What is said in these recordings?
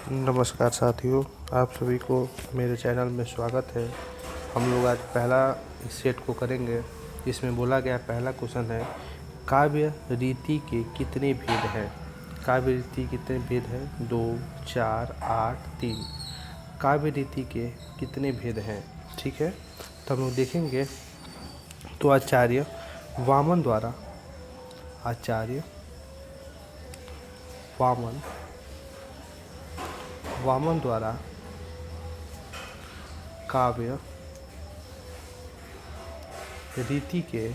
नमस्कार साथियों, आप सभी को मेरे चैनल में स्वागत है। हम लोग आज पहला सेट को करेंगे। इसमें बोला गया पहला क्वेश्चन है, काव्य रीति के कितने भेद हैं। काव्य रीति कितने भेद हैं? 2, 4, 8, 3। काव्य रीति के कितने भेद हैं? ठीक है, तो हम लोग देखेंगे। तो आचार्य वामन द्वारा काव्य रीति के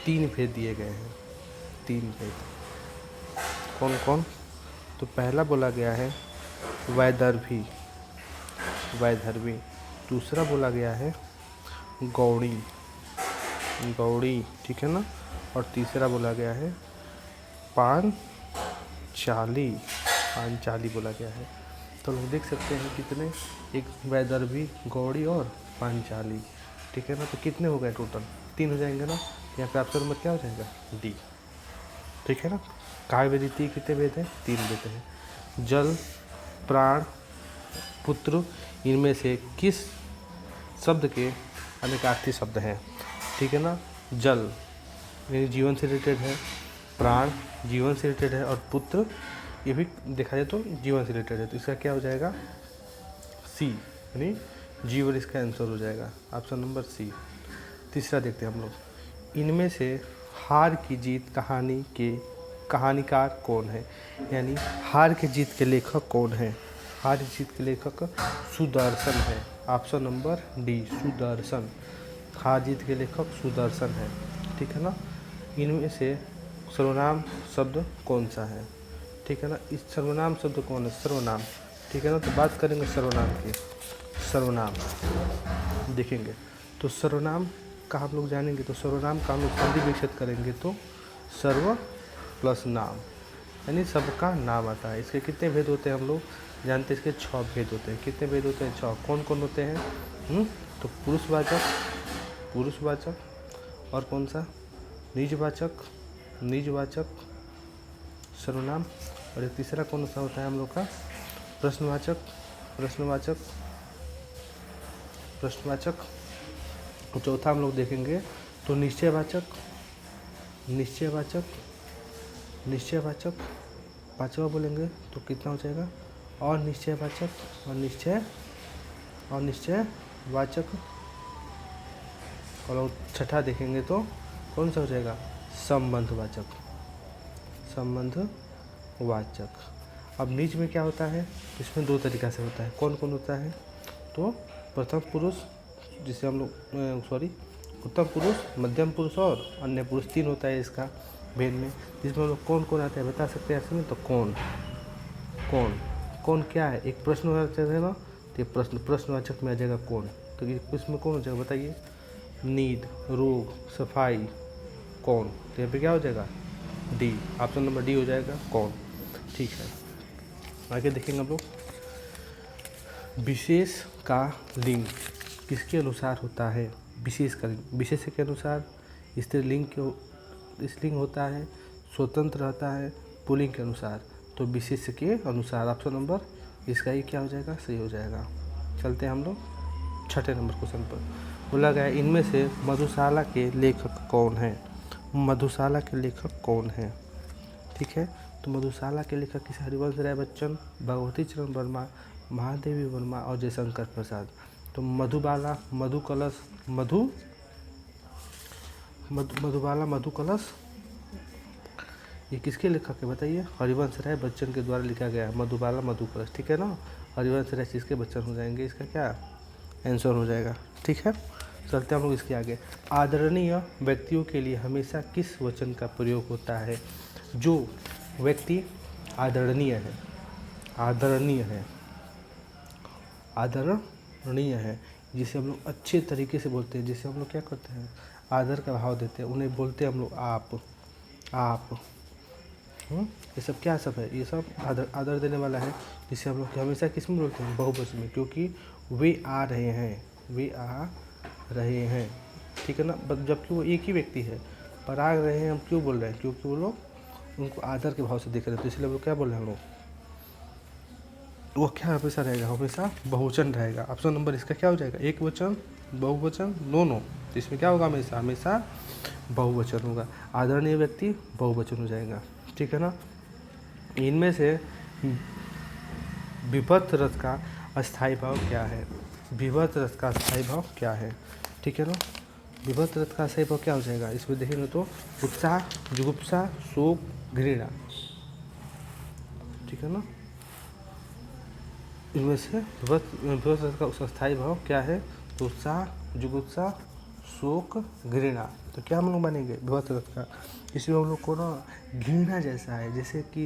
3 भेद दिए गए हैं। 3 भेद कौन कौन? तो पहला बोला गया है वैदर्भी। दूसरा बोला गया है गौड़ी, ठीक है ना। और तीसरा बोला गया है पांचाली बोला गया है। तो लोग देख सकते हैं कितने, एक वैदर्भी, गौड़ी और पांचाली, ठीक है ना। तो कितने हो गए टोटल? 3 हो जाएंगे ना। यहाँ पे ऑप्शन नंबर क्या हो जाएगा? डी, ठीक है ना। काव्य रीति कितने भेद हैं? 3 भेद हैं। जल, प्राण, पुत्र, इनमें से किस शब्द के अनेकार्थी शब्द हैं? ठीक है ना। जल यानी जीवन से रिलेटेड है, प्राण जीवन से रिलेटेड है, और पुत्र ये भी देखा जाए तो जीवन से रिलेटेड है। तो इसका क्या हो जाएगा? सी, यानी जीवन इसका आंसर हो जाएगा, ऑप्शन नंबर सी। तीसरा देखते हैं हम लोग। इनमें से हार की जीत कहानी के कहानीकार कौन है? यानी हार की जीत के लेखक कौन है? हार की जीत के लेखक सुदर्शन है, ऑप्शन नंबर डी, सुदर्शन। हार जीत के लेखक सुदर्शन है, ठीक है ना। इनमें से सर्वनाम शब्द कौन सा है? ठीक है ना। इस सर्वनाम शब्द कौन है? सर्वनाम, ठीक है ना। तो बात करेंगे सर्वनाम की। सर्वनाम देखेंगे तो सर्वनाम का हम लोग जानेंगे। तो सर्वनाम का हम लोग संधि विकसित करेंगे तो सर्व प्लस नाम, यानी सबका नाम आता है। इसके कितने भेद होते हैं हम लोग जानते हैं? इसके 6 भेद होते हैं। कितने भेद होते हैं? 6। कौन कौन होते हैं? तो पुरुषवाचक और कौन सा? निजवाचक सर्वनाम। और एक तीसरा कौन सा होता है हम लोग का? प्रश्नवाचक। और चौथा हम लोग देखेंगे तो निश्चयवाचक। पांचवा बोलेंगे तो कितना हो जाएगा? और निश्चयवाचक और छठा देखेंगे तो कौन सा हो जाएगा? संबंधवाचक। अब निज में क्या होता है? इसमें 2 तरीक़ा से होता है। कौन कौन होता है? तो प्रथम पुरुष, जिसे हम लोग उत्तम पुरुष, मध्यम पुरुष और अन्य पुरुष, 3 होता है इसका भेद में। जिसमें हम लोग कौन कौन आता है बता सकते हैं ऐसे में? तो कौन क्या है? एक प्रश्नवाचक है ना, तो ये प्रश्नवाचक में आ जाएगा कौन। तो इसमें कौन हो जाएगा बताइए? नींद, रोग, सफाई, कौन। तो यहाँ पे क्या हो जाएगा? डी, ऑप्शन नंबर डी हो जाएगा, कौन। ठीक है, आगे देखेंगे हम लोग। विशेष का लिंग किसके अनुसार होता है? विशेष के अनुसार स्त्रीलिंग होता है, स्वतंत्र रहता है, पुल्लिंग के अनुसार। तो विशेष के अनुसार ऑप्शन नंबर इसका ही क्या हो जाएगा? सही हो जाएगा। चलते हैं हम लोग 6ठे नंबर क्वेश्चन पर। बोला गया इनमें से मधुशाला के लेखक कौन है? मधुशाला के लेखक कौन है? ठीक है, तो मधुशाला के लेखक किस? हरिवंश राय बच्चन, भगवती चरण वर्मा, महादेवी वर्मा और जयशंकर प्रसाद। तो मधुबाला मधु कलश ये किसके लेखक है बताइए? हरिवंश राय बच्चन के द्वारा लिखा गया है मधुबाला मधु कलश, ठीक है ना। हरिवंश राय जिसके बच्चन हो जाएंगे, इसका क्या आंसर हो जाएगा, ठीक है। चलते हम लोग इसके आगे। आदरणीय व्यक्तियों के लिए हमेशा किस वचन का प्रयोग होता है? जो व्यक्ति आदरणीय है, जिसे हम लोग अच्छे तरीके से बोलते हैं, जिसे हम लोग क्या करते हैं? आदर का भाव देते हैं, उन्हें बोलते हैं हम लोग आप। ये सब क्या सब है? ये सब आदर देने वाला है, जिसे हम लोग हमेशा किस में बोलते हैं? बहुवचन में, क्योंकि वे आ रहे हैं, ठीक है ना। जबकि वो एक ही व्यक्ति है, पर आ रहे हैं हम क्यों बोल रहे हैं? क्योंकि वो लोग उनको आदर के भाव से देख रहे हैं, तो इसलिए वो क्या बोल रहे हैं हम लोग? वो क्या हमेशा रहेगा, हमेशा बहुवचन रहेगा। ऑप्शन नंबर इसका क्या हो जाएगा, एक वचन, बहुवचन, दोनों। तो इसमें क्या होगा, हमेशा हमेशा बहुवचन होगा। आदरणीय व्यक्ति बहुवचन हो जाएगा, ठीक है ना। इनमें से विभक्त रस का अस्थायी भाव क्या है, विभक्त रस का अस्थायी भाव क्या है, ठीक है ना। विभक्त रस का अस्थायी भाव क्या हो जाएगा, इसमें देखेंगे तो उत्साह, जुगुप्सा, शोक, घृणा, ठीक है ना। इनमें से विभक्त रस का अस्थायी भाव क्या है, तो उत्साह, जुगुप्सा, शोक, घृणा। तो क्या हम लोग बनेंगे विभक्त रस का, इसमें हम लोग को ना घृणा जैसा है, जैसे कि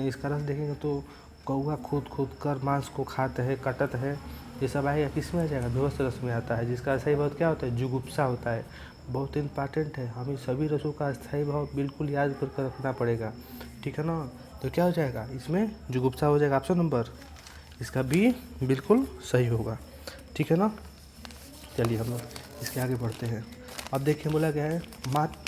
इसका रस देखेंगे तो कौआ खोद खोद कर मांस को खाते है, कटत है, ये सब आएगा, किस में आ जाएगा, विभक्त रस में आता है, जिसका अस्थायी भाव क्या होता है, जुगुप्सा होता है। बहुत इंपॉर्टेंट है, हमें सभी रसों का अस्थायी भाव बिल्कुल याद करके रखना पड़ेगा, ठीक है ना। तो क्या हो जाएगा, इसमें जुगुप्सा हो जाएगा, ऑप्शन नंबर इसका भी बिल्कुल सही होगा, ठीक है ना। चलिए हम लोग इसके आगे बढ़ते हैं। अब देखिए बोला गया है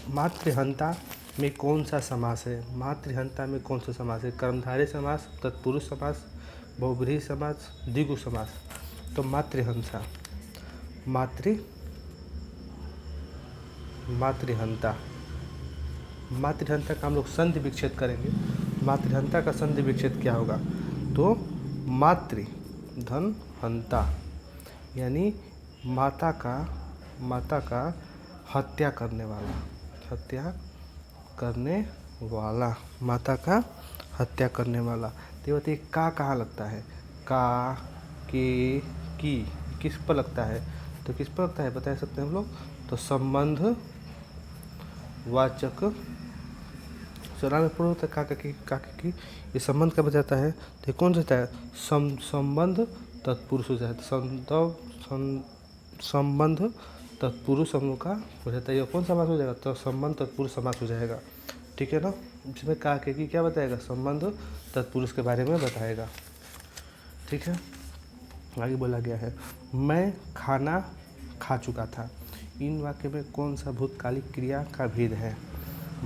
मातृहंता में कौन सा समास है, मातृहंता में कौन सा समास है, कर्मधारय समास, तत्पुरुष समास, बहुब्रीहि समास, द्विगु समास। तो मातृहंता, मातृहंता, मातृहंता का हम लोग संधि विच्छेद करेंगे। मातृहंता का संधि विच्छेद क्या होगा, तो मातृ धन हंता, यानी माता का हत्या करने वाला, हत्या करने वाला, माता का हत्या करने वाला। तो बताइए का कहाँ लगता है, का, के, की, किस पर लगता है, तो किस पर लगता है बता सकते हैं हम लोग, तो संबंध वाचक, सरा में पूर्ण होता है का की, ये संबंध का बताता है, तो कौन सा है, संबंध तत्पुरुष हो जाता है, संबंध तत्पुरुष हम लोग का हो जाता है, ये कौन समास हो जाएगा, तो संबंध तत्पुरुष समास हो जाएगा, ठीक है ना। जिसमें का के की क्या बताएगा, संबंध तत्पुरुष के बारे में बताएगा, ठीक है। आगे बोला गया है मैं खाना खा चुका था, इन वाक्य में कौन सा भूतकालिक क्रिया का भेद है,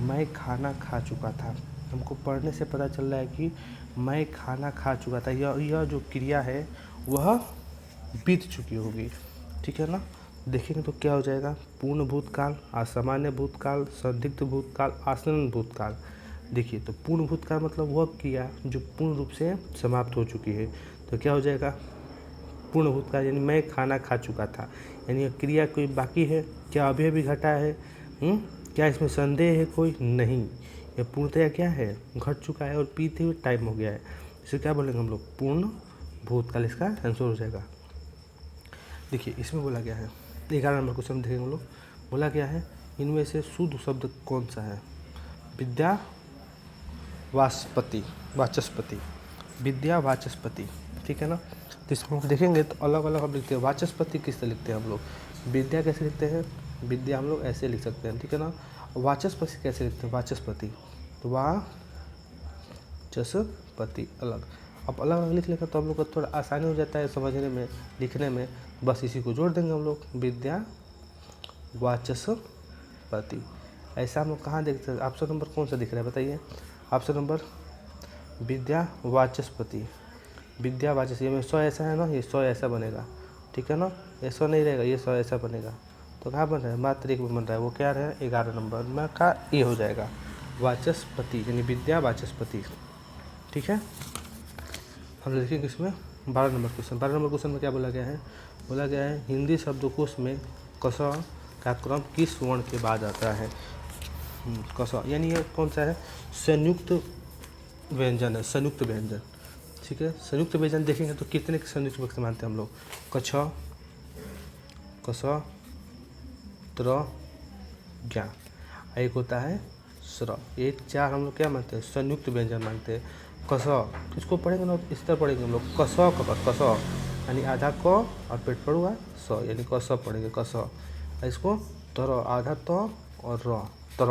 मैं खाना खा चुका था। हमको पढ़ने से पता चल रहा है कि मैं खाना खा चुका था, यह जो क्रिया है वह बीत चुकी होगी, ठीक है ना। देखेंगे तो क्या हो जाएगा, पूर्ण भूतकाल, असामान्य भूतकाल, संदिग्ध भूतकाल, आसन्न भूतकाल। देखिए तो पूर्ण भूतकाल मतलब वह क्रिया जो पूर्ण रूप से समाप्त हो चुकी है, तो क्या हो जाएगा पूर्ण भूतकाल, यानी मैं खाना खा चुका था, यानी यह क्रिया कोई बाकी है क्या, अभी अभी घटा है, क्या इसमें संदेह है कोई, नहीं, यह पूर्णतया क्या है, घट चुका है और पीते हुए टाइम हो गया है, इसे क्या बोलेंगे हम लोग, पूर्ण भूतकाल इसका आंसर हो जाएगा। देखिए इसमें बोला गया है 11 नंबर क्वेश्चन देखेंगे हम लोग, बोला गया है इनमें से शुद्ध शब्द कौन सा है, विद्या वाचस्पति, विद्या वाचस्पति, ठीक है ना। तो इसमें हम देखेंगे तो अलग अलग हम लिखते हैं, वाचस्पति किससे लिखते हैं हम लोग, विद्या कैसे लिखते हैं, विद्या हम लोग ऐसे लिख सकते हैं, ठीक है ना। वाचस्पति कैसे लिखते हैं, वाचस्पति, तो वाचस्पति अलग, अब अलग अलग लिख लेगा तो हम लोग को थोड़ा आसानी हो जाता है समझने में, लिखने में, बस इसी को जोड़ देंगे हम लोग, विद्या वाचस्पति। ऐसा हम लोग कहाँ देखते हैं, ऑप्शन नंबर कौन सा दिख रहा है बताइए, ऑप्शन नंबर विद्या वाचस्पति, विद्या वाचस्पति, ये 100 ऐसा है ना, ये 100 ऐसा बनेगा, ठीक है ना, ये 100 नहीं रहेगा, ये 100 ऐसा बनेगा, तो कहाँ बन रहा है, मात्र एक में बन रहा है, वो क्या है 11 नंबर में का ये हो जाएगा वाचस्पति, यानी विद्या वाचस्पति, ठीक है। हम देखेंगे इसमें 12 नंबर क्वेश्चन, 12 नंबर क्वेश्चन में क्या बोला गया है, बोला गया है हिंदी शब्दकोश में कस का क्रम किस वर्ण के बाद आता है, कस, यानी ये कौन सा है, संयुक्त व्यंजन है, संयुक्त व्यंजन, ठीक है। संयुक्त व्यंजन देखेंगे तो कितने संयुक्त व्यंजन मानते हैं हम लोग, कछ, कस, त्र, ज्ञा, एक होता है स्र, ये 4 हम लोग क्या मानते हैं, संयुक्त व्यंजन मानते हैं। कस इसको पढ़ेंगे ना इस तरह पढ़ेंगे हम लोग, कस कस, यानी आधा क और पेट पड़ूगा स, यानी कस पढ़ेंगे कस, इसको तर आधा त और र तर,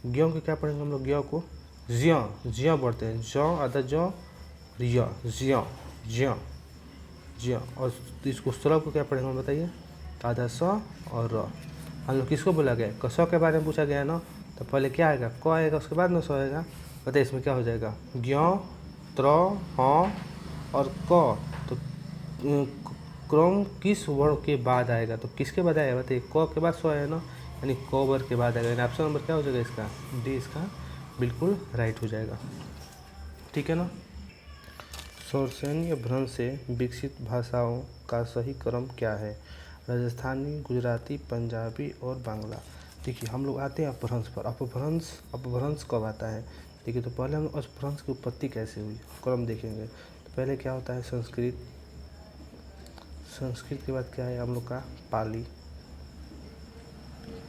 ज्ञ को क्या पढ़ेंगे हम लोग, ज्ञ को ज्ञ पढ़ते हैं, ज आधा ज रिय ज्ञ ज्ञ ज्ञ, और इसको स्र को क्या पढ़ेंगे हम बताइए, आधा स और र। हम लोग किसको बोला गया, कस के बारे में पूछा गया है ना, तो पहले क्या आएगा, क आएगा, उसके बाद न स आएगा, बताइए इसमें क्या हो जाएगा, ज्ञ त्र ह और क तो क्रम किस वर्ण के बाद आएगा, तो किसके बाद आएगा बताइए, क के बाद स्व है ना, यानी क वर्ग के बाद आएगा, यानी ऑप्शन नंबर क्या हो जाएगा इसका, डी इसका बिल्कुल राइट हो जाएगा। ठीक है ना। शौरसेनी अपभ्रंश से विकसित भाषाओं का सही क्रम क्या है, राजस्थानी, गुजराती, पंजाबी और बांग्ला। देखिए हम लोग आते हैं अपभ्रंश पर। अपभ्रंश कब आता है, देखिए तो पहले हम लोग अपभ्रंश की उत्पत्ति कैसे हुई, क्रम देखेंगे। तो पहले क्या होता है संस्कृत, संस्कृत के बाद क्या है हम लोग का पाली,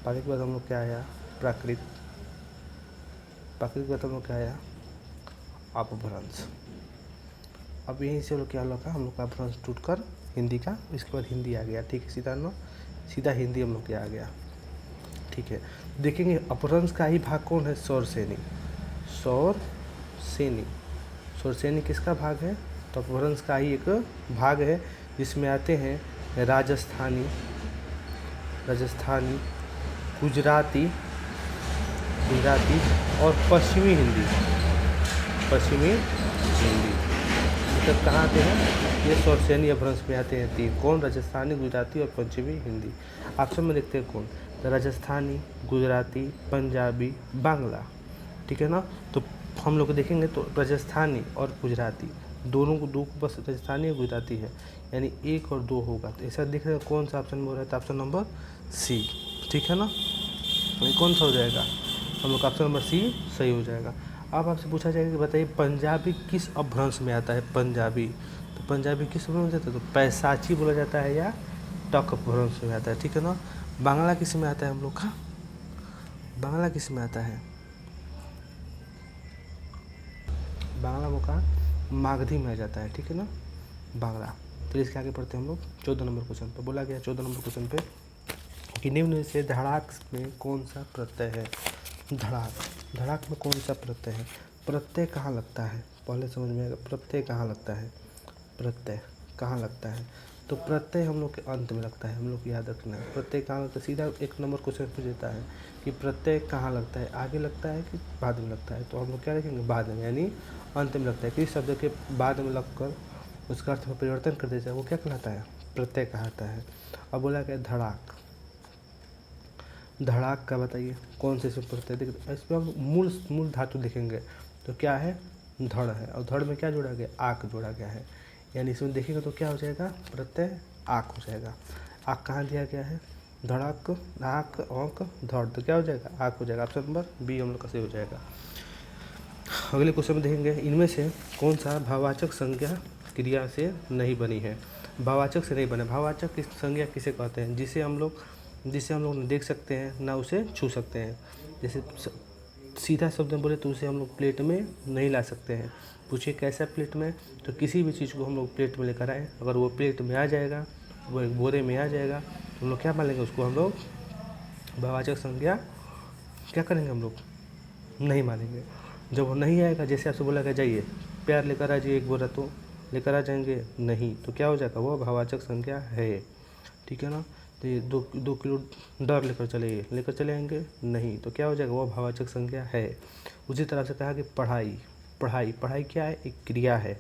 पाली के बाद हम लोग क्या आया प्राकृत, प्राकृत के बाद हम लोग क्या आया अपभ्रंश। अब यहीं से लोग क्या लगा हम लोग का अपभ्रंश टूट कर हिंदी का, इसके बाद हिंदी आ गया। ठीक है, सीधा हिंदी हम लोग के आ गया। ठीक है, देखेंगे अपभ्रंश का ही भाग कौन है, शौरसेनी। शौरसेनी किसका भाग है, तो अपभ्रंश का ही एक भाग है, जिसमें आते हैं राजस्थानी, गुजराती और पश्चिमी हिंदी। मतलब कहाँ आते हैं ये शौरसेनी अपभ्रंश में आते हैं तीन, कौन, राजस्थानी, गुजराती और पश्चिमी हिंदी। ऑप्शन में देखते हैं कौन, तो राजस्थानी, गुजराती, पंजाबी, बांग्ला। ठीक है ना। तो हम लोग देखेंगे तो राजस्थानी और गुजराती दोनों को दो बस राजस्थानी और गुजराती है, यानी 1 और 2 होगा। तो ऐसा दिख रहा है कौन सा ऑप्शन बोल रहा है, तो ऑप्शन नंबर सी। ठीक है ना, ये कौन सा हो जाएगा, हम लोग का ऑप्शन नंबर सी सही हो जाएगा। अब आपसे पूछा जाएगा कि बताइए पंजाबी किस अपभ्रंश में आता है, पंजाबी, तो पंजाबी किस अपभ्रंश में आता है, तो पैसाची बोला जाता है या टक अपभ्रंश में आता है। ठीक है ना। बांग्ला किस में आता है हम लोग का, बांग्ला किस में आता है, बांग्ला का मागधी में आ जाता है। ठीक है ना बांग्ला। तो इसके आगे पढ़ते हैं हम लोग 14 नंबर क्वेश्चन पे। बोला गया 14 नंबर क्वेश्चन पे कि निम्न में से धड़ाक में कौन सा प्रत्यय है, धड़ाक में कौन सा प्रत्यय है, प्रत्यय कहाँ लगता है, पहले समझ में आएगा प्रत्यय कहाँ लगता है, प्रत्यय कहाँ लगता है, तो प्रत्यय हम लोग के अंत में लगता है, हम लोग को याद रखना है प्रत्यय कहाँ लगता है। सीधा 1 नंबर क्वेश्चन पूछ देता है कि प्रत्यय कहाँ लगता है, आगे लगता है कि बाद में लगता है, तो हम लोग क्या लिखेंगे बाद में, यानी अंत में लगता है। किसी शब्द के बाद में लगकर उसका अर्थ में परिवर्तन कर देता है वो क्या कहलाता है, प्रत्यय कहलाता है। अब बोला गया धड़ाक, धड़ाक का बताइए कौन से प्रत्यय, देखिए इसमें हम मूल धातु देखेंगे तो क्या है धड़ है, और धड़ में क्या जोड़ा गया, आक जोड़ा गया है, यानी इसमें देखेंगे तो क्या हो जाएगा प्रत्यय आक हो जाएगा। आक कहाँ दिया गया है, धड़ाक, आक, औंक, धड़, तो क्या हो जाएगा आक हो जाएगा। ऑप्शन नंबर बी हम लोग का सही हो जाएगा। अगले क्वेश्चन में देखेंगे इनमें से कौन सा भाववाचक संज्ञा क्रिया से नहीं बनी है, भाववाचक से नहीं बने, भाववाचक की संज्ञा किसे कहते हैं, जिसे हम लोग न देख सकते हैं ना उसे छू सकते हैं। जैसे सीधा शब्द में बोले तो उसे हम लोग प्लेट में नहीं ला सकते हैं। पूछिए कैसा प्लेट में, तो किसी भी चीज़ को हम लोग प्लेट में लेकर आए, अगर वो प्लेट में आ जाएगा, वो एक बोरे में आ जाएगा, तो हम लोग क्या मानेंगे उसको, हम लोग भाववाचक संज्ञा क्या करेंगे, हम लोग नहीं मानेंगे। जब वो नहीं आएगा, जैसे आपसे बोला गया जाइए प्यार लेकर आ जाइए एक बोरा, तो लेकर आ जाएंगे नहीं, तो क्या हो जाएगा वो भाववाचक संज्ञा है। ठीक है ना। तो ये 2 किलो डर लेकर चले आएंगे नहीं, तो क्या हो जाएगा वो भाववाचक संज्ञा है। उसी तरह से कहा कि पढ़ाई क्या है, एक क्रिया है।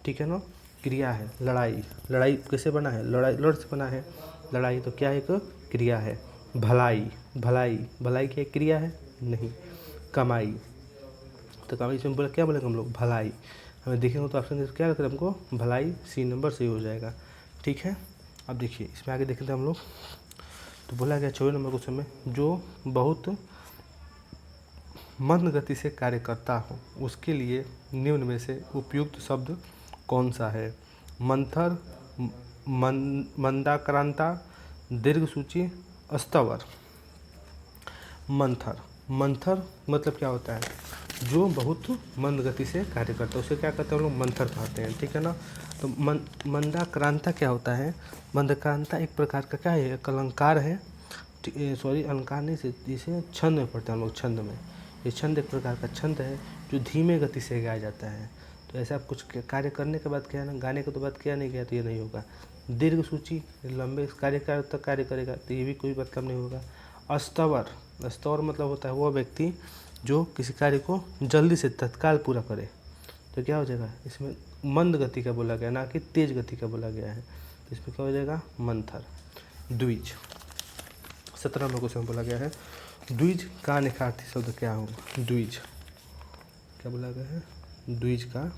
ठीक है ना, क्रिया है। लड़ाई कैसे बना है, लड़ से बना है लड़ाई, तो क्या एक क्रिया है। भलाई क्या एक क्रिया है, नहीं। कमाई, तो कमाई इसमें बोला क्या बोलेंगे हम लोग, भलाई। हमें देखेंगे तो ऑप्शन क्या लगता है हमको, भलाई, सी नंबर सही हो जाएगा। ठीक है। अब देखिए इसमें आगे देखते हैं हम लोग, तो बोला गया 24 नंबर क्वेश्चन में जो बहुत मंद गति से कार्य करता हो उसके लिए निम्न में से उपयुक्त शब्द कौन सा है, मंथर, मंदाक्रांता, दीर्घसूची, अस्तवर। मंथर मतलब क्या होता है, जो बहुत मंद गति से कार्य करता है उसे क्या कहते हैं हम लोग, मंथर कहते हैं। ठीक है ना। तो मंदाक्रांता क्या होता है, मंदाक्रांता एक प्रकार का क्या है, एक अलंकार है, अलंकार नहीं से जिसे छंद में पढ़ते हैं हम लोग, छंद में। ये छंद एक प्रकार का छंद है जो धीमे गति से गाया जाता है। तो ऐसा कुछ कार्य करने के बाद क्या है ना, गाने के तो बाद क्या नहीं गया तो ये नहीं होगा। दीर्घ सूची लंबे कार्यकाल तक कार्य करेगा तो ये भी कोई मतलब नहीं होगा। अस्तवर मतलब होता है वो व्यक्ति जो किसी कार्य को जल्दी से तत्काल पूरा करे, तो क्या हो जाएगा, इसमें मंद गति का बोला गया, ना कि तेज गति का बोला गया है, तो इसमें क्या हो जाएगा, मंथर। द्विज, 17 नंबर क्वेश्चन बोला गया है, द्विज का अनेकार्थी शब्द क्या होगा। द्विज क्या बोला गया है, द्विज का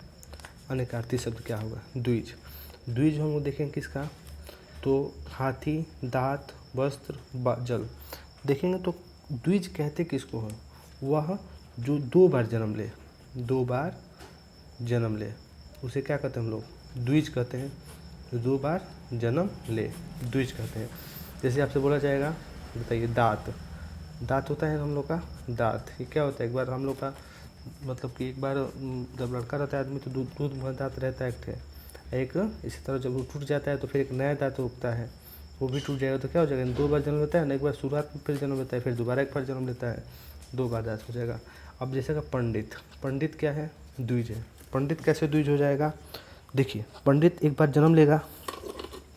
अनेकार्थी शब्द क्या होगा। द्विज, द्विज हम लोग देखेंगे किसका, तो हाथी, दांत, वस्त्र, जल। देखेंगे तो द्विज कहते किसको हैं, वह जो 2 बार जन्म ले, 2 बार जन्म ले, उसे क्या कहते हैं हम लोग, द्विज कहते हैं। जो 2 बार जन्म ले, द्विज कहते हैं। जैसे आपसे बोला जाएगा, बताइए, दांत, दांत होता है हम लोग का दांत, ये क्या होता है, एक बार हम लोग का मतलब कि एक बार जब लड़का रहता है आदमी तो दूध में दांत रहता है एक, इसी तरह जब वो टूट जाता है तो फिर एक नया दांत उगता है, वो भी टूट जाएगा तो क्या हो जाएगा, 2 बार जन्म लेता है ना, एक बार शुरुआत में फिर जन्म लेता है, फिर दोबारा एक बार जन्म लेता है, 2 बार दांत हो जाएगा। अब जैसे का पंडित, पंडित क्या है, द्विज है। पंडित कैसे द्विज हो जाएगा, देखिए, पंडित एक बार जन्म लेगा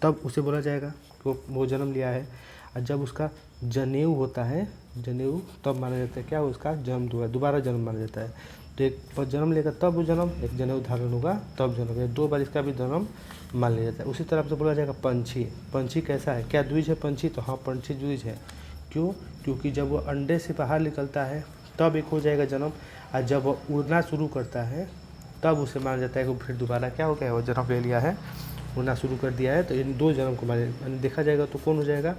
तब उसे बोला जाएगा कि वो जन्म लिया है, और जब उसका जनेऊ होता है, जनेऊ तब माना जाता है क्या, उसका जन्म दोबारा जन्म माना जाता है। तो एक बार जन्म लेगा तब वो जन्म, एक जनेऊ धारण होगा तब जन्म लेगा, 2 बार इसका भी जन्म मान लिया जाता है। उसी तरह से बोला जाएगा पंछी, पंछी कैसा है, क्या द्विज है पंछी, तो हाँ पंछी द्विज है। क्यों, क्योंकि जब वो अंडे से बाहर निकलता है तब एक हो जाएगा जन्म, और जब वो उड़ना शुरू करता है तब उसे माना जाता है कि फिर दोबारा क्या हो गया, वो जन्म ले लिया है, उड़ना शुरू कर दिया है, तो इन 2 जन्म को माने देखा जाएगा तो कौन हो जाएगा,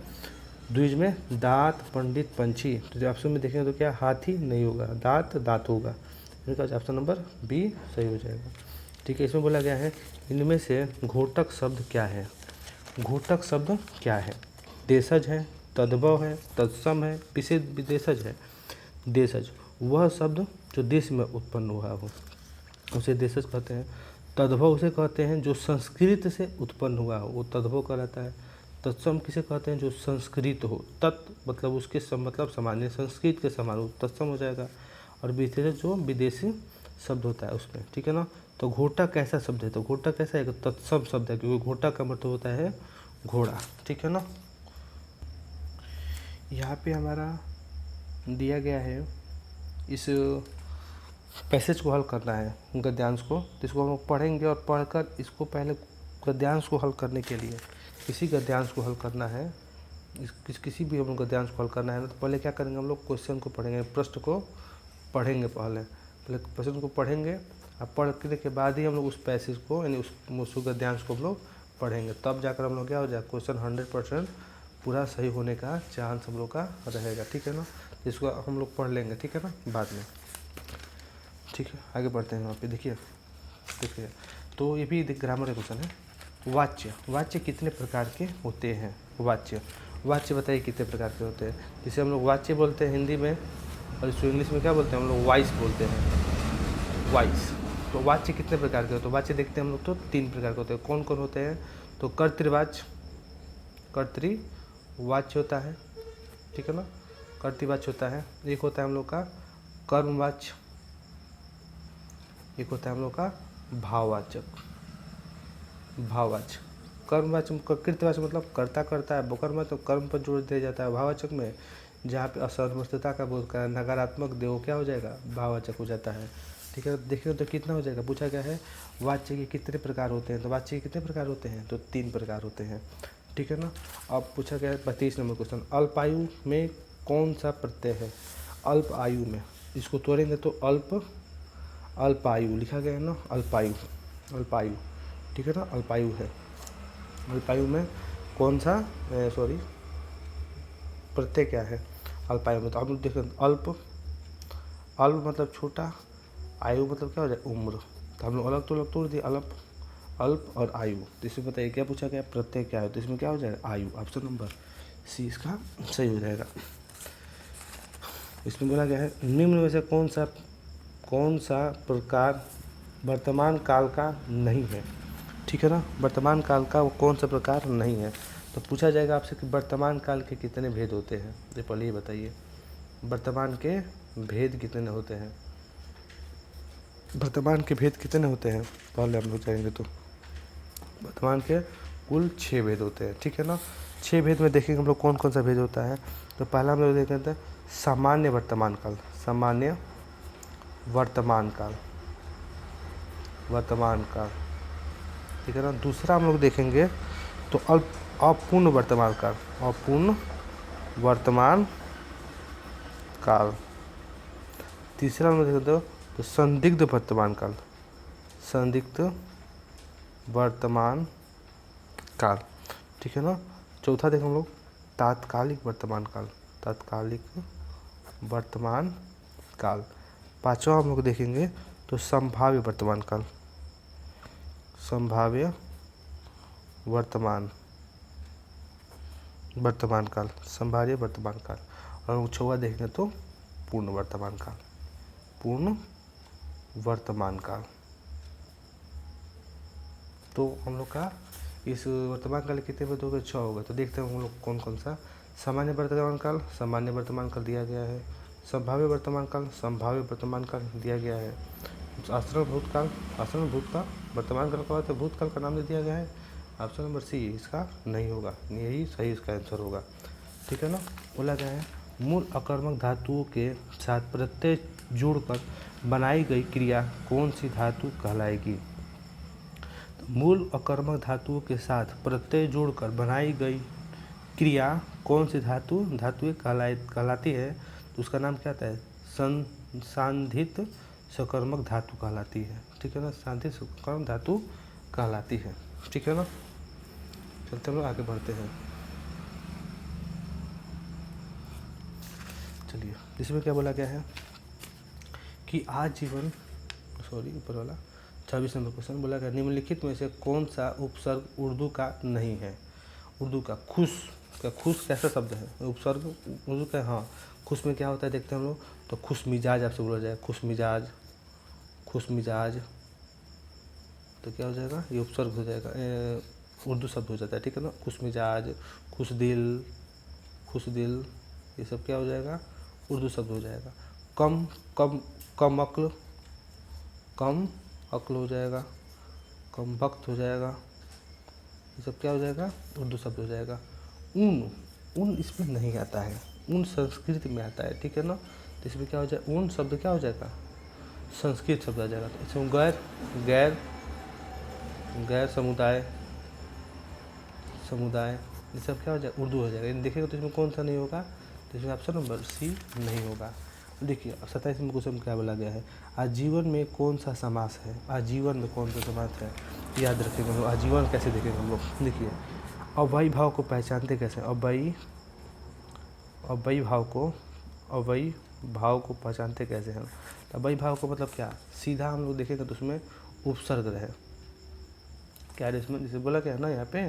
द्विज में दांत, पंडित, पंछी। तो ऑप्शन में देखेंगे तो क्या, हाथी नहीं होगा, दांत, दांत होगा, इनका ऑप्शन नंबर बी सही हो जाएगा। ठीक है, इसमें बोला गया है इनमें से घोटक शब्द क्या है। घोटक शब्द क्या है, देशज है, तद्भव है, तत्सम है, विशेष विदेशज है। देशज वह शब्द जो देश में उत्पन्न हुआ हो उसे देशज कहते हैं। तद्भव उसे कहते हैं जो संस्कृत से उत्पन्न हुआ हो, वो तद्भव कहलाता है। तत्सम किसे कहते हैं, जो संस्कृत हो, तत् मतलब उसके मतलब सामान्य, संस्कृत के समान हो, तत्सम हो जाएगा। और विशेष जो विदेशी शब्द होता है उसमें, ठीक है ना। तो घोटा कैसा शब्द है, तो घोटा कैसा है, तत्सम शब्द है, क्योंकि घोटा का मतलब होता है घोड़ा, ठीक है ना। यहाँ पे हमारा दिया गया है, इस पैसेज को हल करना है गद्यांश को, तो इसको हम लोग पढ़ेंगे, और पढ़कर इसको पहले गद्यांश को हल करने के लिए, किसी गद्यांश को हल करना है, किसी भी हम लोग गद्यांश को हल करना है ना, तो पहले क्या करेंगे, हम लोग क्वेश्चन को पढ़ेंगे, प्रश्न को पढ़ेंगे, पहले प्रश्न को पढ़ेंगे, और पढ़ने के बाद ही हम लोग उस पैसेज को यानी उस गद्यांश को हम लोग पढ़ेंगे, तब जाकर हम लोग क्या हो जाए, क्वेश्चन 100% पूरा सही होने का चांस हम लोग का रहेगा, ठीक है ना। इसको हम लोग पढ़ लेंगे, ठीक है ना, बाद में, ठीक है। आगे बढ़ते हैं, वहाँ पे देखिए, तो ये भी ग्रामर का क्वेश्चन है। वाच्य, वाच्य कितने प्रकार के होते हैं, वाच्य, वाच्य बताइए कितने प्रकार के होते हैं। जिसे हम लोग वाच्य बोलते हैं हिंदी में, और इसको इंग्लिश में क्या बोलते हैं हम लोग, वॉइस बोलते हैं, वॉइस। तो वाच्य कितने प्रकार के होते हैं, वाच्य देखते हैं हम लोग तो 3 प्रकार के होते हैं। कौन कौन होते हैं, तो कर्तृवाच्य, कर्तृवाच्य होता है, ठीक है ना, कर्तृवाच्य होता है। एक होता है हम लोग का कर्मवाच्य, एक होता है हम लोग का भाववाचक, भाववाचक। कर्मवाचक, कृतवाचक मतलब कर्ता करता है, कर्म तो कर्म पर जोर दिया जाता है। भाववाचक में जहाँ पे असमर्थता का बोध कर नकारात्मक देव क्या हो जाएगा, भाववाचक हो जाता है, ठीक है। देखिए तो कितना हो जाएगा, पूछा गया है वाच्य के कितने प्रकार होते हैं, तो वाच्य के कितने प्रकार होते हैं, तो 3 प्रकार होते हैं, ठीक है ना। अब पूछा गया है 35 नंबर क्वेश्चन, अल्पायु में कौन सा प्रत्यय है, अल्प आयु में, इसको तोड़ेंगे तो अल्पायु लिखा गया है ना, अल्पायु, अल्पायु, ठीक है ना, अल्पायु है। अल्पायु में कौन सा प्रत्यय क्या है अल्पायु में, तो हम लोग देखें अल्प, अल्प मतलब छोटा, आयु मतलब क्या हो जाए, उम्र, तो हम लोग अलग तो अलग तोड़ दिए, अल्प और आयु। तो इसमें बताइए क्या पूछा गया, प्रत्यय क्या है, तो इसमें क्या हो जाएगा, आयु, ऑप्शन नंबर सी इसका सही हो जाएगा। इसमें बोला गया है निम्न में से कौन सा प्रकार वर्तमान काल का नहीं है, ठीक है ना, वर्तमान काल का वो कौन सा प्रकार नहीं है। तो पूछा जाएगा आपसे कि वर्तमान काल के कितने भेद होते हैं, तो पहले ये बताइए वर्तमान के भेद कितने होते हैं, वर्तमान के भेद कितने होते हैं, पहले हम लोग जाएंगे तो वर्तमान के कुल 6 भेद होते हैं, ठीक है ना। 6 भेद में देखेंगे हम लोग कौन कौन सा भेद होता है। तो पहला हम लोग देखेंगे सामान्य वर्तमान काल, सामान्य वर्तमान काल, वर्तमान काल, ठीक है ना। दूसरा हम लोग देखेंगे तो अपूर्ण वर्तमान काल, अपूर्ण वर्तमान काल। तीसरा हम लोग देखेंगे तो संदिग्ध वर्तमान काल, संदिग्ध वर्तमान काल, ठीक है ना। चौथा देखें हम लोग तात्कालिक वर्तमान काल, तात्कालिक वर्तमान काल। पांचवा हम लोग देखेंगे तो संभाव्य वर्तमान काल, संभाव्य वर्तमान काल, संभाव्य वर्तमान काल। और छठवां देखेंगे तो पूर्ण वर्तमान काल, पूर्ण वर्तमान काल। तो हम लोग का इस वर्तमान काल कितने पद हो गए? 6 हो गए। तो देखते हैं हम लोग कौन कौन सा। सामान्य वर्तमान काल, सामान्य वर्तमान काल दिया गया है। संभाव्य वर्तमान काल, संभाव्य वर्तमान काल दिया गया है। आसन्न भूतकाल, आसन्न भूतकाल, वर्तमान काल का बात है, भूतकाल का नाम दे दिया गया है। ऑप्शन नंबर सी इसका नहीं होगा, यही सही इसका आंसर होगा, ठीक है ना। बोला गया है मूल अकर्मक धातुओं के साथ प्रत्यय जोड़कर बनाई गई क्रिया कौन सी धातु कहलाएगी? मूल अकर्मक धातुओं के साथ प्रत्यय जोड़कर बनाई गई क्रिया कौन सी धातु कहलाती है? तो उसका नाम क्या आता है? सांधित सकर्मक धातु कहलाती है, ठीक है ना। सांधित सकर्मक धातु कहलाती है, ठीक है ना। चलते हम लोग आगे बढ़ते हैं। चलिए, इसमें क्या बोला गया है कि आजीवन, सॉरी ऊपर वाला 26 नंबर क्वेश्चन बोला गया निम्नलिखित में से कौन सा उपसर्ग उर्दू का नहीं है? उर्दू का खुश, क्या खुश कैसा शब्द है? उपसर्ग उर्दू का, हाँ। खुश में क्या होता है देखते हैं हम लोग। तो खुश मिजाज आपसे बोला जाएगा, खुश मिजाज, खुश मिजाज, तो क्या हो जाएगा? ये उपसर्ग हो जाएगा, उर्दू शब्द हो जाता है, ठीक है ना। खुश मिजाज, खुश दिल, खुश दिल, ये सब क्या हो जाएगा? उर्दू शब्द हो जाएगा। कम कम अक्ल, कम अक्ल हो जाएगा, कम वक्त हो जाएगा, ये सब क्या हो जाएगा? उर्दू शब्द हो जाएगा। ऊन इसमें नहीं आता है, ऊन संस्कृत में आता है, ठीक है ना। तो इसमें क्या हो जाएगा? ऊन शब्द क्या हो जाएगा? संस्कृत शब्द आ जाएगा। तो इसमें गैर समुदाय, ये सब क्या हो जाएगा? उर्दू हो जाएगा। देखिएगा तो इसमें कौन सा नहीं होगा? तो इसमें ऑप्शन नंबर सी नहीं होगा। देखिए 27 में क्वेश्चन क्या बोला गया है? आजीवन में कौन सा समास है? आजीवन में कौन सा समास है? याद रखेंगे हम लोग। आजीवन कैसे देखेंगे हम लोग? देखिए अव्ययी भाव को पहचानते कैसे? अव्ययी भाव को पहचानते कैसे हैं? अव्ययी भाव को मतलब क्या? सीधा हम लोग देखेंगे तो उसमें उपसर्ग रहे, क्या है इसमें? जैसे बोला क्या है ना यहाँ पे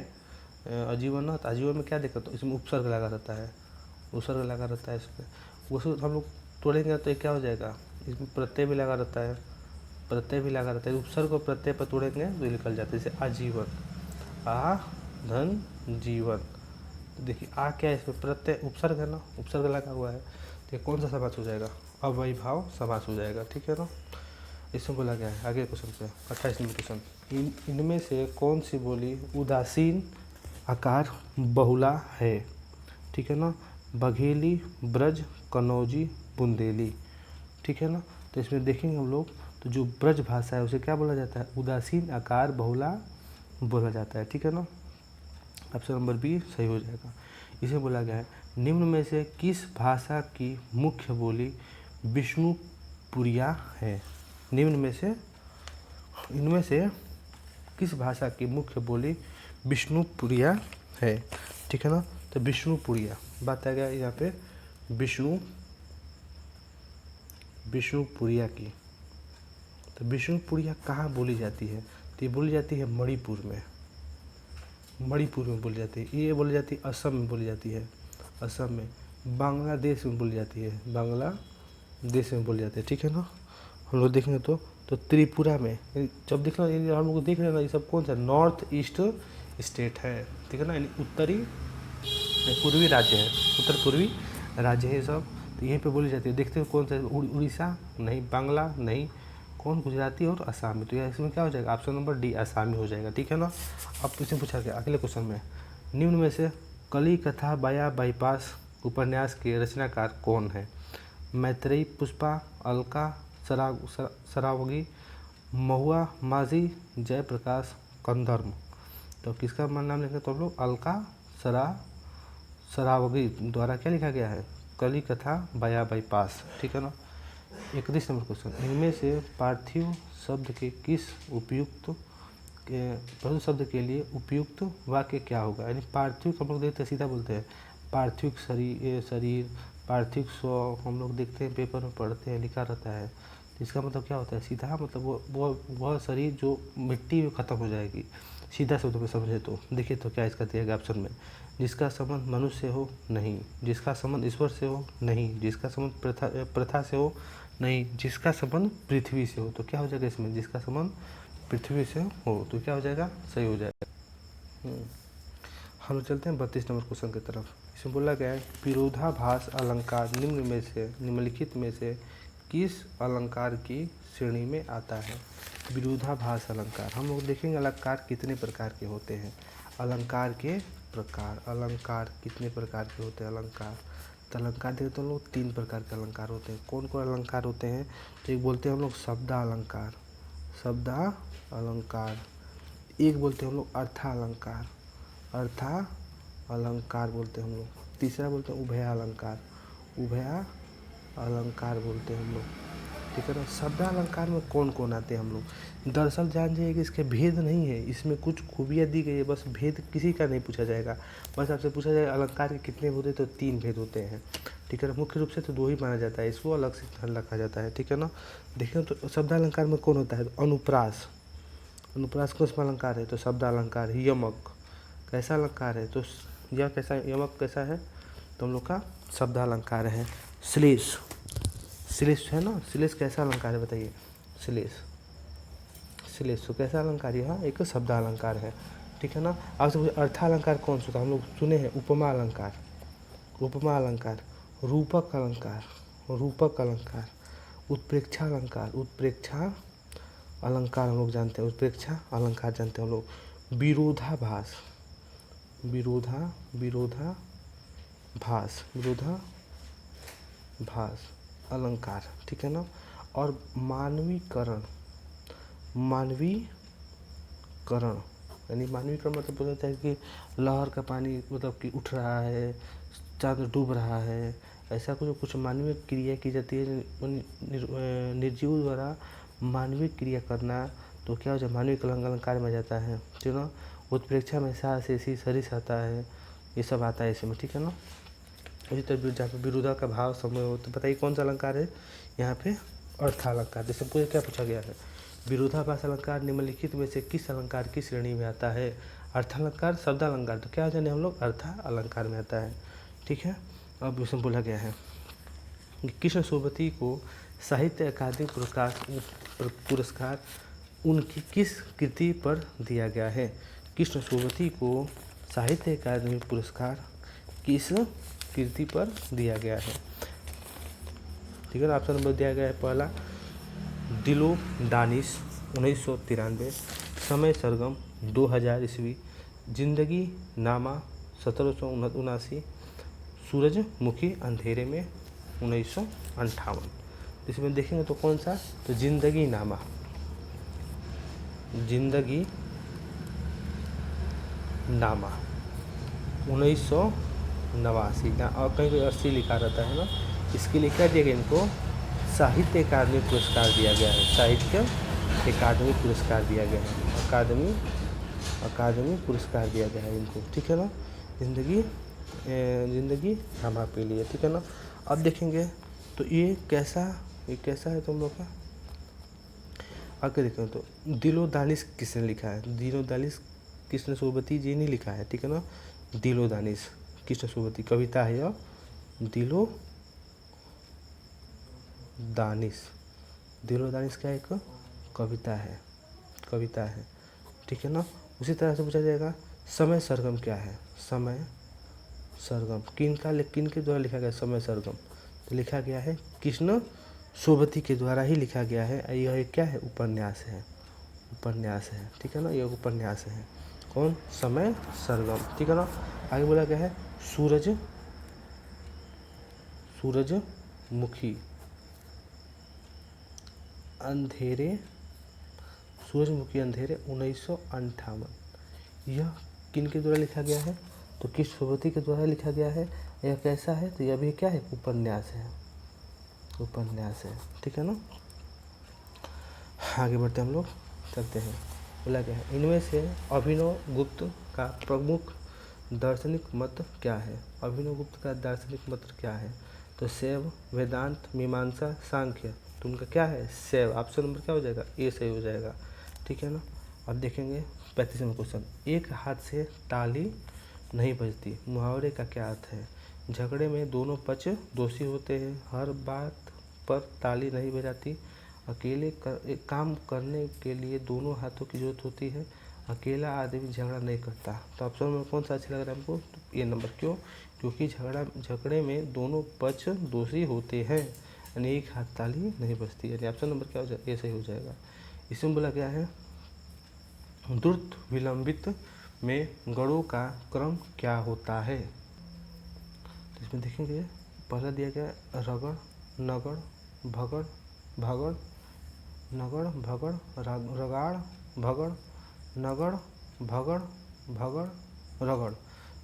आजीवन ना, तो आजीवन में क्या देखा? तो इसमें उपसर्ग लगा रहता है, उपसर्ग लगा रहता है इसमें। वो हम लोग तोड़ेंगे तो क्या हो जाएगा? इसमें प्रत्यय भी लगा रहता है, प्रत्यय भी लगा रहता है। उपसर्ग और प्रत्यय पर तोड़ेंगे तो निकल जाते हैं। जैसे आजीवन, आ धन जीवन, देखिए आ क्या है? इसमें प्रत्यय उपसर्ग है ना, उपसर्ग लगा हुआ है, तो कौन सा समास हो जाएगा? अव्ययी भाव समास हो जाएगा, ठीक है ना। इसमें बोला गया है आगे क्वेश्चन पे 28 नंबर क्वेश्चन, इनमें से कौन सी बोली उदासीन आकार बहुला है? ठीक है ना। बघेली, ब्रज, कनौजी, बुंदेली, ठीक है ना। तो इसमें देखेंगे हम लोग तो जो ब्रज भाषा है उसे क्या बोला जाता है? उदासीन आकार बहुला बोला जाता है, ठीक है ना। ऑप्शन नंबर बी सही हो जाएगा। इसे बोला गया है निम्न में से किस भाषा की मुख्य बोली विष्णुपुरिया है? निम्न में से इनमें से किस भाषा की मुख्य बोली विष्णुपुरिया है? ठीक है ना। तो विष्णुपुरिया बात आ गया यहाँ पे विष्णुपुरिया की। तो विष्णुपुरिया कहाँ बोली जाती है? तो ये बोली जाती है मणिपुर में, मणिपुर में बोली जाती है। ये बोली जाती है असम में बोली जाती है, असम में। बांग्लादेश में बोली जाती है, बांग्लादेश में बोली जाती है, ठीक है ना। हम लोग देखेंगे तो त्रिपुरा में, जब देख लो हम लोग देख रहे हैं ना, ये सब कौन सा नॉर्थ ईस्ट स्टेट है, ठीक है ना, यानी उत्तरी पूर्वी राज्य है, उत्तर पूर्वी राज्य है सब। तो यहीं पे बोली जाती है। देखते हैं कौन सा, उड़ीसा नहीं, बांग्ला नहीं, कौन? गुजराती और आसामी। तो इसमें क्या हो जाएगा? ऑप्शन नंबर डी आसामी हो जाएगा, ठीक है ना। अब इसमें पूछा गया अगले क्वेश्चन में निम्न में से कली कथा बाया बाईपास उपन्यास के रचनाकार कौन है? मैत्रेयी, पुष्पा, अलका, सरावगी, महुआ माझी जयप्रकाश कंधर्म। तो किसका नाम लिखेंगे तो हम लोग अलका सरावगी द्वारा क्या लिखा गया है, कली कथा बया बाईपास। ठीक है ना। 31 नंबर क्वेश्चन, इनमें से पार्थिव शब्द के किस उपयुक्त पार्थिव शब्द के लिए उपयुक्त वाक्य क्या होगा। यानी पार्थिव हम लोग देखते हैं सीधा बोलते हैं पार्थिव शरीर पार्थिव स्व, हम लोग देखते हैं पेपर में पढ़ते हैं लिखा रहता है। इसका मतलब क्या होता है, सीधा मतलब वह शरीर जो मिट्टी में ख़त्म हो जाएगी। सीधा शब्द में समझे तो देखिए तो क्या इसका दिया गया ऑप्शन में, जिसका संबंध मनुष्य से हो नहीं, जिसका संबंध ईश्वर से हो नहीं, जिसका संबंध प्रथा से हो नहीं, जिसका संबंध पृथ्वी से हो। तो क्या हो जाएगा इसमें, जिसका संबंध पृथ्वी से हो तो क्या हो जाएगा, सही हो जाएगा। हम लोग चलते हैं 32 नंबर क्वेश्चन की तरफ। इसमें बोला गया है विरोधाभास अलंकार निम्नलिखित में से किस अलंकार की श्रेणी में आता है। विरोधाभास अलंकार, हम लोग देखेंगे अलंकार कितने प्रकार के होते हैं। अलंकार के प्रकार, अलंकार कितने प्रकार के होते हैं अलंकार। तो अलंकार देखें तो हम लोग 3 प्रकार के अलंकार होते हैं। कौन कौन अलंकार होते हैं, तो एक बोलते हैं हम लोग शब्दालंकार, शब्दा अलंकार। एक बोलते हैं हम लोग अर्था अलंकार, अर्था अलंकार बोलते हैं हम लोग। तीसरा बोलते हैं उभया अलंकार, उभया अलंकार बोलते हैं हम लोग। ठीक है ना। शब्द अलंकार में कौन कौन आते हैं हम लोग, दरअसल जान जाइए कि इसके भेद नहीं है, इसमें कुछ खूबियाँ दी गई है, बस भेद किसी का नहीं पूछा जाएगा। बस आपसे पूछा जाएगा अलंकार के कितने भेद होते हैं, तो 3 भेद होते हैं। ठीक है ना। मुख्य रूप से तो 2 ही माना जाता है, इसको अलग से ध्यान रखा जाता है। ठीक है ना। देखिए तो शब्द अलंकार में कौन होता है, अनुप्रास, अनुप्रास कौन सा अलंकार है, तो शब्द अलंकार। यमक कैसा अलंकार है, तो यह कैसा यमक कैसा है, तो हम लोग का शब्द अलंकार है। श्लेष, श्लेष है ना, श्लेष कैसा अलंकार है बताइए, श्लेष, श्लेष तो कैसा अलंकार, यह एक शब्द अलंकार है। ठीक है ना। आपसे पूछे अर्थालंकार कौन सा था, हम लोग सुने हैं उपमा अलंकार, उपमा अलंकार, रूपक अलंकार, रूपक अलंकार, उत्प्रेक्षा अलंकार, उत्प्रेक्षा अलंकार हम लोग जानते हैं, उत्प्रेक्षा अलंकार जानते हैं हम लोग। विरोधाभास, विरोधाभास, विरोधाभास अलंकार। ठीक है ना। और मानवीकरण, मानवीकरण यानी मानवीकरण मतलब बोलता है कि लहर का पानी मतलब कि उठ रहा है, चांद डूब रहा है, ऐसा कुछ मानवीय क्रिया की जाती है निर्जीव द्वारा मानवीय क्रिया करना, तो क्या हो जाए मानवीय अलंकार में जाता है। ठीक है ना। उत्प्रेक्षा में सास ऐसी सरिस आता है, ये सब आता है इसमें। ठीक है ना। इसी तरह जहाँ पे विरोधा का भाव समय हो, तो बताइए कौन सा अलंकार है यहाँ पे, अर्थालंकार। जैसे पूछे क्या पूछा गया है, विरोधाभास अलंकार निम्नलिखित में से किस अलंकार की श्रेणी में आता है। अर्थालंकार शब्दालंकार, तो क्या जाने हम लोग अर्था अलंकार में आता है। ठीक है। अब इसमें बोला गया है कृष्ण सोबती को साहित्य अकादमी पुरस्कार उनकी किस कृति पर दिया गया है। कृष्ण सोबती को साहित्य अकादमी पुरस्कार किस कृति पर दिया गया है। ठीक है ना। ऑप्शन नंबर दिया गया है पहला दिलो दानिश 1993, समय सरगम 2000 ईस्वी, जिंदगी नामा 1779, सूरजमुखी अंधेरे में 1958। इसमें देखेंगे तो कौन सा, तो जिंदगी नामा, जिंदगी नामा 1989, और कहीं 80 लिखा रहता है ना, इसके लिए क्या दिया गया इनको, साहित्य अकादमी पुरस्कार दिया गया है, साहित्य अकादमी पुरस्कार दिया गया है, अकादमी पुरस्कार दिया गया है इनको। ठीक है ना। जिंदगी नामा के लिए। ठीक है ना। अब देखेंगे तो ये कैसा है तुम लोग का, आगे देखें तो दिलो दानिश किसने लिखा है, दिलो दानिश कृष्ण सोबती जी ने लिखा है। ठीक है ना। दिलो दानिश कृष्ण सोबती कविता है यह, दिलो दानिश, दिलो दानिश क्या एक कविता है, कविता है। ठीक है ना। उसी तरह से पूछा जाएगा समय सरगम क्या है, समय सरगम किन के द्वारा लिखा गया समय सरगम, तो लिखा गया है कृष्ण सोबती के द्वारा ही लिखा गया है। यह एक क्या है, उपन्यास है, उपन्यास है। ठीक है ना। यह उपन्यास है, कौन, समय सरगम। ठीक है ना। आगे बोला गया है सूरजमुखी अंधेरे सूरजमुखी अंधेरे 1958। यह किन के द्वारा लिखा गया है? तो किस विभूति के द्वारा लिखा गया है? यह कैसा है? तो यह भी क्या है? उपन्यास है, उपन्यास है। ठीक है ना। आगे बढ़ते हम लोग, चलते हैं। बोला क्या है? इनमें से अभिनव गुप्त का प्रमुख दार्शनिक मत क्या है? अभिनव गुप्त का दार्शनिक मत क्या है? तो शैव, वेदांत, मीमांसा, सांख्य। तो उनका क्या है? शैव। ऑप्शन नंबर क्या हो जाएगा? ए सही हो जाएगा। ठीक है ना। अब देखेंगे 35वां क्वेश्चन। एक हाथ से ताली नहीं बजती, मुहावरे का क्या अर्थ है? झगड़े में दोनों पक्ष दोषी होते हैं, हर बात पर ताली नहीं बजाती, एक काम करने के लिए दोनों हाथों की जरूरत होती है, अकेला आदमी झगड़ा नहीं करता। तो ऑप्शन नंबर कौन सा अच्छा लग रहा है हमको? तो ए नंबर। क्यों? क्योंकि झगड़े में दोनों पक्ष दोषी होते हैं, यानी एक हाथ ताली नहीं बजती, यानी ऑप्शन नंबर क्या हो जाएगा? ए सही हो जाएगा। इसमें बोला गया है द्रुत विलंबित में गणों का क्रम क्या होता है? तो इसमें देखेंगे पहला दिया गया रगड़, नगड़, भगड़, भगड़, नगड़, भगड़, रगाड़, भगड़, नगड़, भगड़, भगड़, रगड़।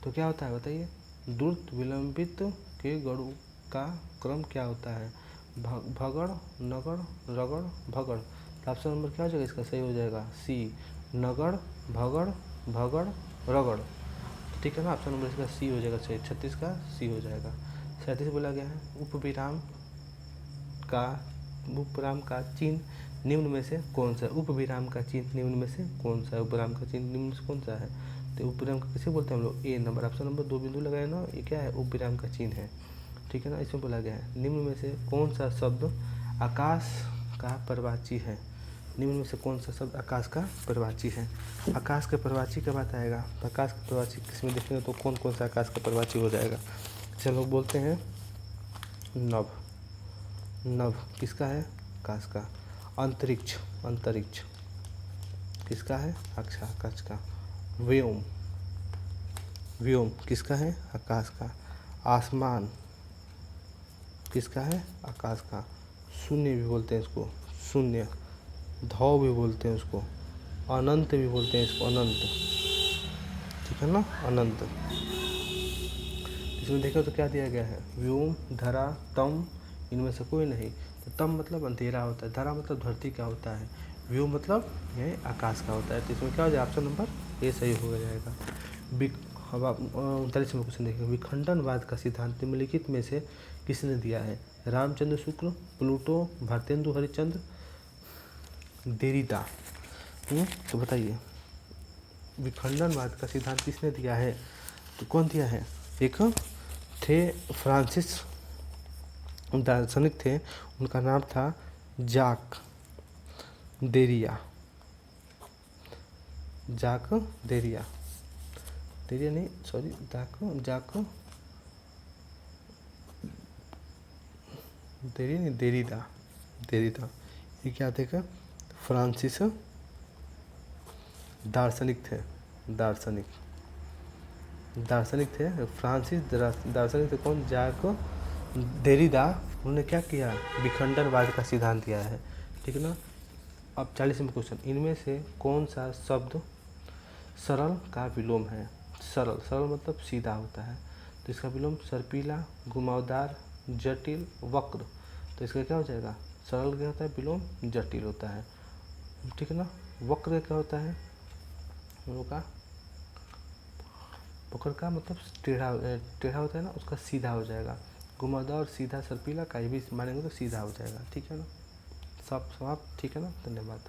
तो क्या होता है बताइए? द्रुत विलंबित के गणों का क्रम क्या होता है? भगड़, नगड़, रगड़, भगड़। तो ऑप्शन नंबर क्या हो जाएगा इसका? सही हो जाएगा सी, नगड़, भगड़, भगड़, रगड़। ठीक है ना। ऑप्शन नंबर इसका सी हो जाएगा सही। 36 का सी हो जाएगा। 37 बोला गया है उपविराम का चिन्ह निम्न में से कौन सा है? उपविराम का चिन्ह निम्न में से कौन सा है? उपविराम का चिन्ह निम्न में से कौन सा है? तो उपविराम का किसे बोलते हैं हम लोग? ए नंबर। ऑप्शन नंबर 2 बिंदु लगाए ना, ये क्या है? उपविराम का चिन्ह है। ठीक है ना। इसमें बोला गया है निम्न में से कौन सा शब्द आकाश का पर्ववाची है? निम्न में से कौन सा शब्द आकाश का पर्ववाची है? आकाश का पर्ववाची कब आता है? तो आकाश का पर्ववाची किसमें देखेंगे तो कौन कौन सा आकाश का पर्ववाची हो जाएगा? चलो लोग बोलते हैं नभ। नभ किसका है? आकाश का। अंतरिक्ष, अंतरिक्ष किसका है? आकाश का। व्योम, व्योम किसका है? आकाश का। आसमान किसका है? आकाश का। शून्य भी बोलते हैं इसको, शून्य। धौ भी बोलते हैं उसको, अनंत भी बोलते हैं इसको, अनंत। ठीक है ना, अनंत। इसमें देखो तो क्या दिया गया है? व्योम, धरा, तम, इनमें से कोई नहीं। तो तम मतलब अंधेरा होता है, धरा मतलब धरती का होता है, व्योम मतलब ये आकाश का होता है। तो इसमें क्या हो जाएगा? ऑप्शन नंबर ए सही हो जाएगा। 39वां क्वेश्चन देखिए। विखंडनवाद का सिद्धांत निम्नलिखित में से किसने दिया है? रामचंद्र शुक्ल, प्लूटो, भारतेंदु हरिश्चंद्र, देरिदा। तो बताइए विखंडनवाद का सिद्धांत किसने दिया है? तो कौन दिया है? एक थे फ्रांसिस दार्शनिक थे, उनका नाम था जाक देरिया। जाक देरिया, देरिया नहीं सॉरी, जाक देरिया नहीं, देरिदा, देरिदा। ये क्या थे? का फ्रांसिस दार्शनिक थे, दार्शनिक थे फ्रांसिस दार्शनिक थे। कौन? जाक देरिदा। उन्होंने क्या किया? विखंडनवाद का सिद्धांत दिया है। ठीक है ना। अब 40वां क्वेश्चन। इनमें से कौन सा शब्द सरल का विलोम है? सरल, सरल मतलब सीधा होता है, तो इसका विलोम सर्पीला, घुमावदार, जटिल, वक्र। तो इसका क्या हो जाएगा? सरल क्या होता है? विलोम जटिल होता है। ठीक है ना। वक्र क्या होता है? का वक्र का मतलब टेढ़ा, टेढ़ा होता है ना, उसका सीधा हो जाएगा। घुमावदार और सीधा सर्पीला का भी मानेंगे तो सीधा हो जाएगा। ठीक है ना। सब समाप्त। ठीक है ना। धन्यवाद।